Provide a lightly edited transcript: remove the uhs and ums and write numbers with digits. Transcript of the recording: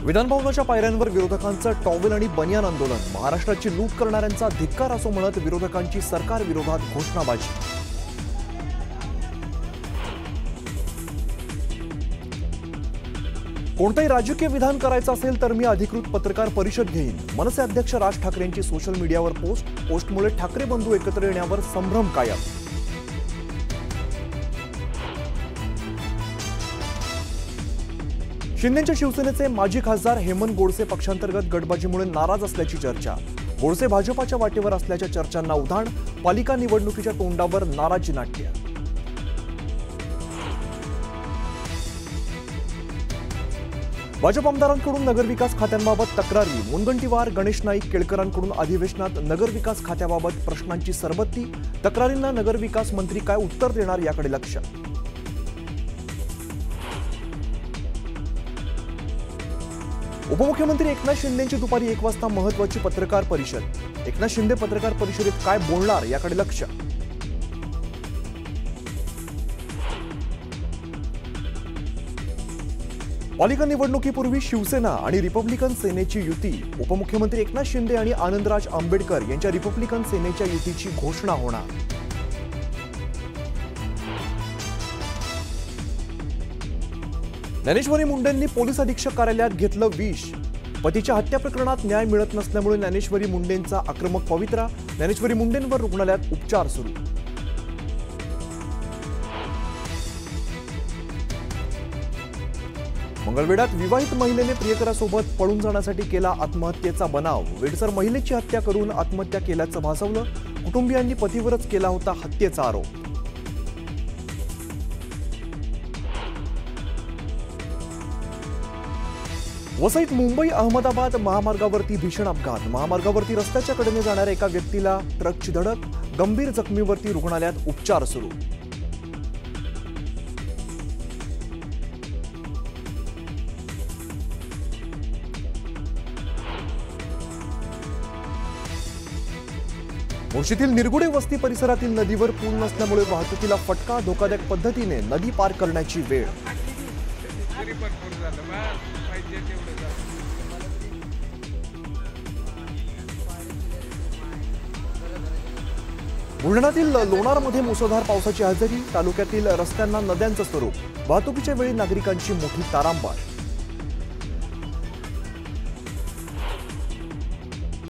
विधानभवनाच्या पायऱ्यांवर विरोधकांचं टॉवेल आणि बनियान आंदोलन। महाराष्ट्राची लूट करणाऱ्यांचा धिक्कार असो म्हणत विरोधकांची सरकार विरोधात घोषणाबाजी। कोणतेही राजकीय विधान करायचं असेल तर मी अधिकृत पत्रकार परिषद घेईन। मनसे अध्यक्ष राज ठाकरेंची सोशल मीडियावर पोस्टमुळे ठाकरे बंधू एकत्र येण्यावर संभ्रम कायम। शिंदेच्या शिवसेनेचे माजी खासदार हेमंत गोडसे पक्षांतर्गत गटबाजीमुळे नाराज असल्याची चर्चा। गोडसे भाजपाच्या वाटेवर असल्याच्या चर्चांना उधाण। पालिका निवडणुकीच्या तोंडावर नाराजी नाट्य। भाजप आमदारांकडून नगरविकास खात्यांबाबत तक्रारी। मुनगंटीवार, गणेश नाईक, केळकरांकडून अधिवेशनात नगरविकास खात्याबाबत प्रश्नांची सरबत्ती। तक्रारींना नगरविकास मंत्री काय उत्तर देणार याकडे लक्ष। उपमुख्यमंत्री एकनाथ शिंदेंची दुपारी 1 वाजता महत्त्वाची पत्रकार परिषद। एकनाथ शिंदे पत्रकार परिषदेत काय बोलणार याकडे लक्ष। पालिका निवडणुकीपूर्वी शिवसेना आणि रिपब्लिकन सेनेची युती। उपमुख्यमंत्री एकनाथ शिंदे आणि आनंदराज आंबेडकर यांच्या रिपब्लिकन सेनेच्या युतीची घोषणा होणार। ज्ञानेश्वरी मुंडेंनी पोलीस अधीक्षक कार्यालयात घेतलं विष। पतीच्या हत्या प्रकरणात न्याय मिळत नसल्यामुळे ज्ञानेश्वरी मुंडेंचा आक्रमक पवित्रा। ज्ञानेश्वरी मुंडेंवर रुग्णालयात उपचार सुरू। मंगळवेढ्यात विवाहित महिलेने प्रियकरासोबत पळून जाण्यासाठी केला आत्महत्येचा बनाव। वेडसर महिलेची हत्या करून आत्महत्या केल्याचं भासवलं। कुटुंबियांनी पतीवरच केला होता हत्येचा आरोप। वसईत मुंबई अहमदाबाद महामार्गावरती भीषण अपघात। महामार्गावरती रस्त्याच्या कडेने जाणाऱ्या एका व्यक्तीला ट्रकची धडक। गंभीर जखमीवरती रुग्णालयात उपचार सुरू। मुळशीतील निरगुडे वस्ती परिसरातील नदीवर पूल नसल्यामुळे वाहतुकीला फटका। धोकादायक पद्धतीने नदी पार करण्याची वेळ। बुलढाण्यातील लोणारमध्ये मुसळधार पावसाची हजेरी। तालुक्यातील रस्त्यांना नद्यांचं स्वरूप। वाहतुकीच्या वेळी नागरिकांची मोठी तारांबळ।